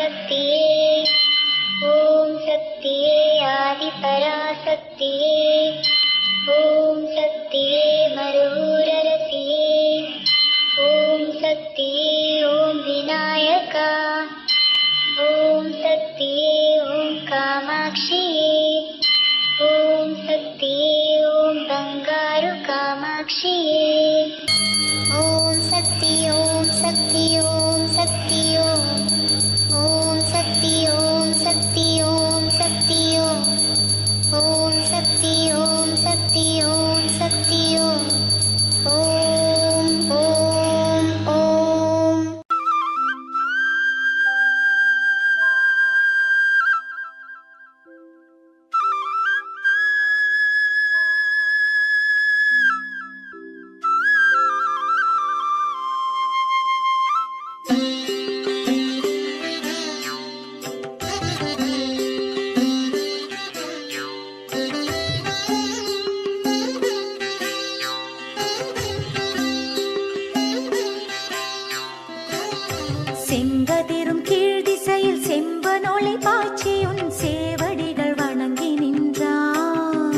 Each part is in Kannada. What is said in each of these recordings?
शक्तिये ॐ शक्तिये आदिपराशक्तिये ॐ शक्तिये मरुररसिये ॐ शक्तिये ॐ विनायका ॐ शक्तिये ॐ कामाक्षिये ॐ शक्तिये ॐ बंगारु कामाक्षिये ॐ शक्ति ॐ शक्ति ॐ शक्ति ॐ शक्ति ॐ शक्ति ॐ शक्ति ॐ शक्ति ॐ शक्ति ॐ शक्ति ॐ ॐ செங்கதிரும் கீழ் திசையில் செம்பனொளி பாய்ச்சியுன் சேவடிகள் வணங்கி நின்றான்.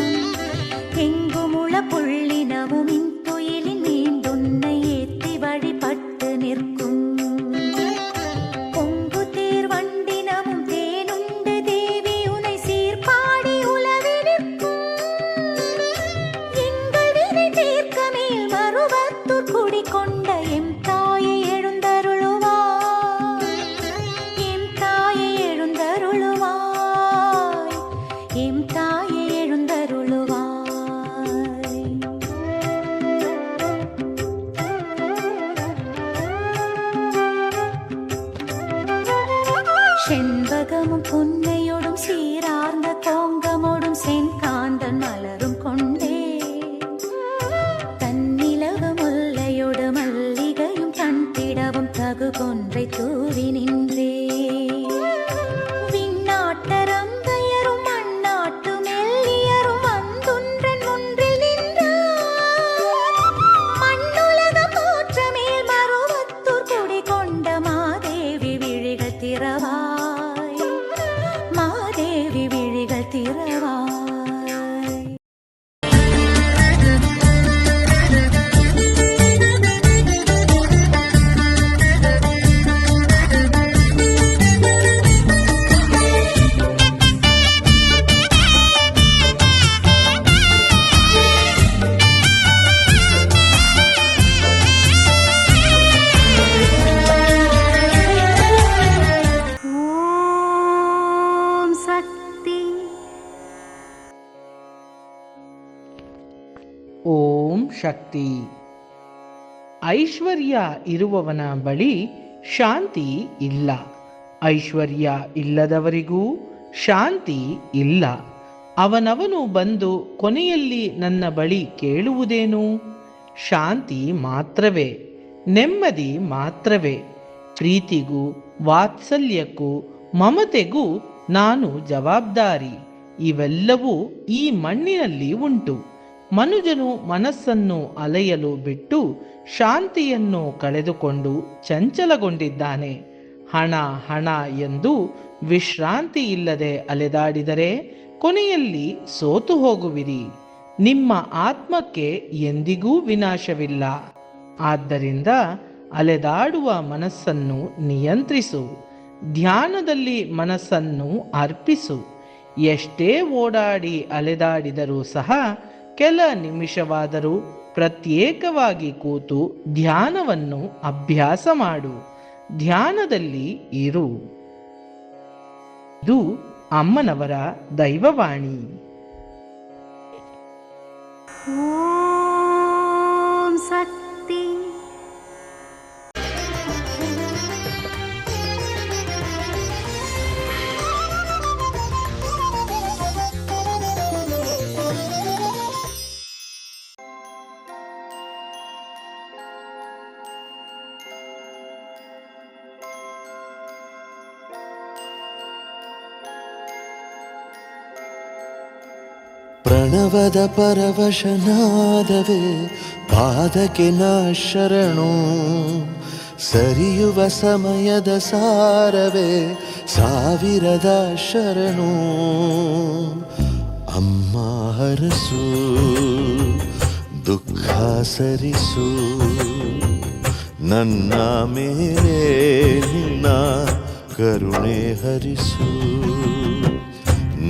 எங்குமுள புள்ளினமும் இன்துயிலின் மீண்டுன்னை ஏத்தி வழிபட்டு நிற்கும். பொங்கு தேர் வண்டினமும் தேனுண்டு தேவி உனை சீர்பாடி உலவி நிற்கும். எங்கள் வினை தீர்க்க மேல் மருவத்தூர் குடிகொண்ட எம் தாயை செண்பகமும் புன்னையோடும் சீரார்ந்த கோங்கமோடும் செங்காந்தன் மலரும் கொண்டே தன்னிலவு முல்லையோடு மல்லிகையும் கண்பிடவும் தகு கொன்றை தூவி நின்றே. விண்ணாட்டரம் பெயரும் மண்ணாட்டு மெல்லியரும் வந்துன்றன் ஒன்றில் நின்றார். மண்ணுலக போற்ற மேல் மருவத்தூர் குடி கொண்ட மாதேவி விழிகள் திறவா திரவாய். ಓಂ ಶಕ್ತಿ. ಐಶ್ವರ್ಯ ಇರುವವನ ಬಳಿ ಶಾಂತಿ ಇಲ್ಲ. ಐಶ್ವರ್ಯ ಇಲ್ಲದವರಿಗೂ ಶಾಂತಿ ಇಲ್ಲ. ಅವನವನು ಬಂದು ಕೊನೆಯಲ್ಲಿ ನನ್ನ ಬಳಿ ಕೇಳುವುದೇನು? ಶಾಂತಿ ಮಾತ್ರವೇ, ನೆಮ್ಮದಿ ಮಾತ್ರವೇ. ಪ್ರೀತಿಗೂ ವಾತ್ಸಲ್ಯಕ್ಕೂ ಮಮತೆಗೂ ನಾನು ಜವಾಬ್ದಾರಿ. ಇವೆಲ್ಲವೂ ಈ ಮಣ್ಣಿನಲ್ಲಿ ಉಂಟು. ಮನುಜನು ಮನಸ್ಸನ್ನು ಅಲೆಯಲು ಬಿಟ್ಟು ಶಾಂತಿಯನ್ನು ಕಳೆದುಕೊಂಡು ಚಂಚಲಗೊಂಡಿದ್ದಾನೆ. ಹಣ ಹಣ ಎಂದು ವಿಶ್ರಾಂತಿ ಇಲ್ಲದೆ ಅಲೆದಾಡಿದರೆ ಕೊನೆಯಲ್ಲಿ ಸೋತು ಹೋಗುವಿರಿ. ನಿಮ್ಮ ಆತ್ಮಕ್ಕೆ ಎಂದಿಗೂ ವಿನಾಶವಿಲ್ಲ. ಆದ್ದರಿಂದ ಅಲೆದಾಡುವ ಮನಸ್ಸನ್ನು ನಿಯಂತ್ರಿಸು. ಧ್ಯಾನದಲ್ಲಿ ಮನಸ್ಸನ್ನು ಅರ್ಪಿಸು. ಎಷ್ಟೇ ಓಡಾಡಿ ಅಲೆದಾಡಿದರೂ ಸಹ ಕೆಲ ನಿಮಿಷವಾದರೂ ಪ್ರತ್ಯೇಕವಾಗಿ ಕೂತು ಧ್ಯಾನವನ್ನು ಅಭ್ಯಾಸ ಮಾಡು. ಧ್ಯಾನದಲ್ಲಿ ಇರು. ಇದು ಅಮ್ಮನವರ ದೈವವಾಣಿ. ಓಂ ಶಕ್ತಿ. ಪ್ರಣವದ ಪರವಶನಾದವೇ ಪಾದಕ್ಕೆ ನಾ ಶರಣು. ಸರಿಯುವ ಸಮಯದ ಸಾರವೇ ಸಾವಿರದ ಶರಣು ಅಮ್ಮ ಹರಸು ದುಃಖ ಸರಿಸು ನನ್ನ ಮೇಲೆ ನಿನ್ನ ಕರುಣೆ ಹರಿಸು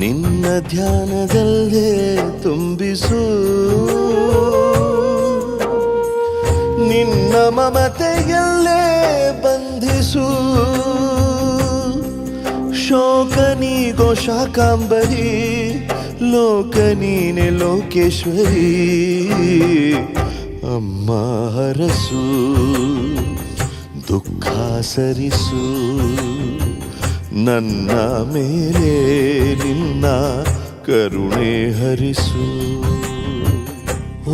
ನಿನ್ನ ಧ್ಯಾನದಲ್ಲೇ ತುಂಬಿಸು ನಿನ್ನ ಮಮತೆಯಲ್ಲೇ ಬಂಧಿಸು ಶೋಕ ನೀಗೋ ಶಾಕಾಂಬರಿ ಲೋಕ ನೀನೆ ಲೋಕೇಶ್ವರಿ ಅಮ್ಮ ಹರಸು ದುಃಖ ಸರಿಸು ನನ್ನ ಮೇಲೆ ನಿನ್ನ ಕರುಣೆ ಹರಿಸು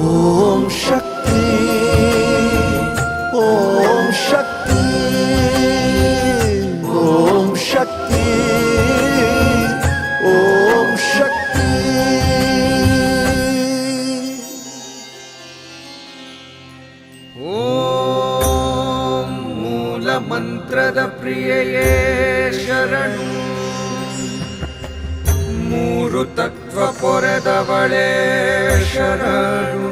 ಓಂ ಶಕ್ತಿ ಓಂ ಶಕ್ತಿ ಓಂ ಶಕ್ತಿ ಓಂ ಶಕ್ತಿ ಓಂ ಮೂಲ ಮಂತ್ರದ ಪ್ರಿಯೆಯೇ ಶರಣು ಮೂರು ತತ್ವ ಪೊರೆದವಳೇ ಶರಣು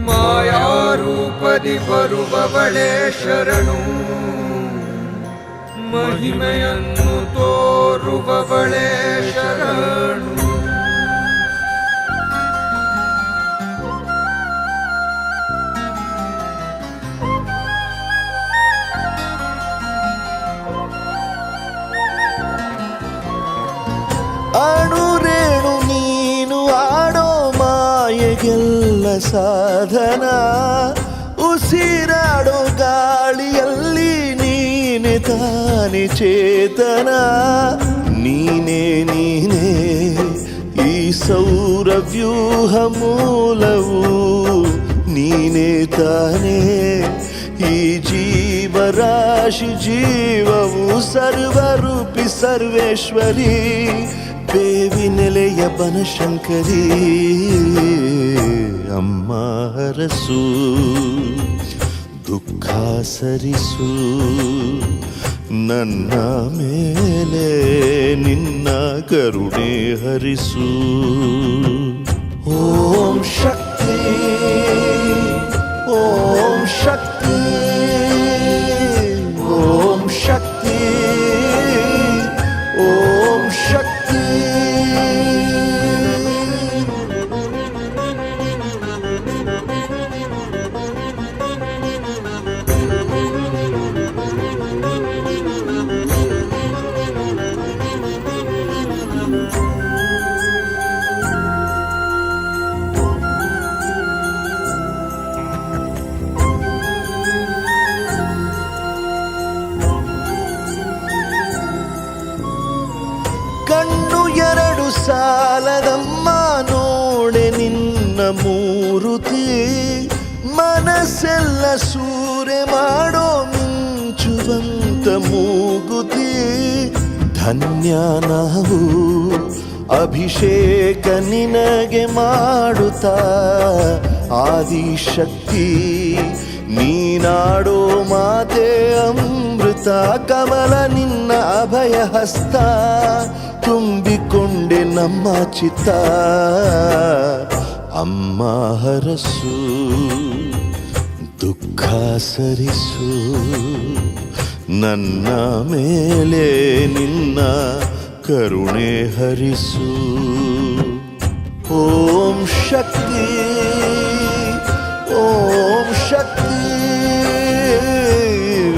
ಮಾಯಾರೂಪದಿ ಬರುವವಳೇ ಶರಣು ಮಹಿಮೆಯನ್ನು ತೋರುವವಳೇ ಶರಣು ಅಣುರೇಣು ನೀನು ಆಡೋ ಮಾಯೆಗೆಲ್ಲ ಸಾಧನ ಉಸಿರಾಡೋ ಗಾಳಿಯಲ್ಲಿ ನೀನೆ ತಾನೆ ಚೇತನ ನೀನೇ ನೀನೇ ಈ ಸೌರವ್ಯೂಹ ಮೂಲವು ನೀನೇ ತಾನೇ ಈ ಜೀವರಾಶಿ ಜೀವವು ಸರ್ವರೂಪಿ ಸರ್ವೇಶ್ವರಿ ಬೇವಿನೆಲೆಯ ಬನಶಂಕರಿ ಅಮ್ಮ ಹರಸು ದುಃಖ ಸರಿಸು ನನ್ನ ಮೇಲೆ ನಿನ್ನ ಕರುಣೆ ಹರಿಸು ಓಂ ಶಕ್ತಿ ಓಂ ಶಕ್ತಿ ಓಂ ಶಕ್ತಿ ಓಂ ಶಕ್ತಿ ಕಣ್ಣು ಎರಡು ಸಾಲದಮ್ಮ ನೋಡೆ ನಿನ್ನ ಮೂರುತಿ ಮನಸ್ಸೆಲ್ಲ ಸೂರೆ ಮಾಡೋ ಮಿಂಚುವಂತ ಮೂಗುತಿ ಧನ್ಯ ನಾವು ಅಭಿಷೇಕ ನಿನಗೆ ಮಾಡುತ್ತಾ ಆದಿಶಕ್ತಿ ನೀನಾಡೋ ಮಾತೆ ಅಮೃತ ಕಮಲ ನಿನ್ನ ಅಭಯ ಹಸ್ತ ತುಂಬಿಕೊಂಡೆ ನಮ್ಮ ಚಿತ್ತ ಅಮ್ಮ ಹರಸು ದುಃಖ ಸರಿಸು ನನ್ನ ಮೇಲೆ ನಿನ್ನ ಕರುಣೆ ಹರಿಸು ಓಂ ಶಕ್ತಿ ಓಂ ಶಕ್ತಿ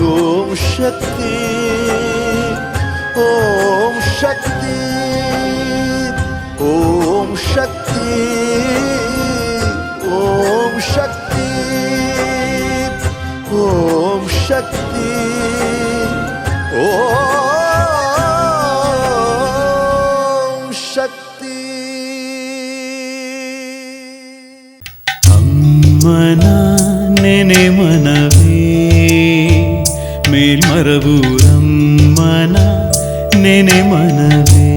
ಓಂ ಶಕ್ತಿ ಓಂ ಶಕ್ತಿ ಓಂ ಶಕ್ತಿ ಓಂ ಶಕ್ತಿ ಓಂ ಶಕ್ತಿ ಓಂ ಶಕ್ತಿ ಅಮ್ಮನ ನೆನೆ ಮನವೇ ಮೇಲ್ಮರಬೂರಮ್ಮನ ನೆನೆ ಮನವೇ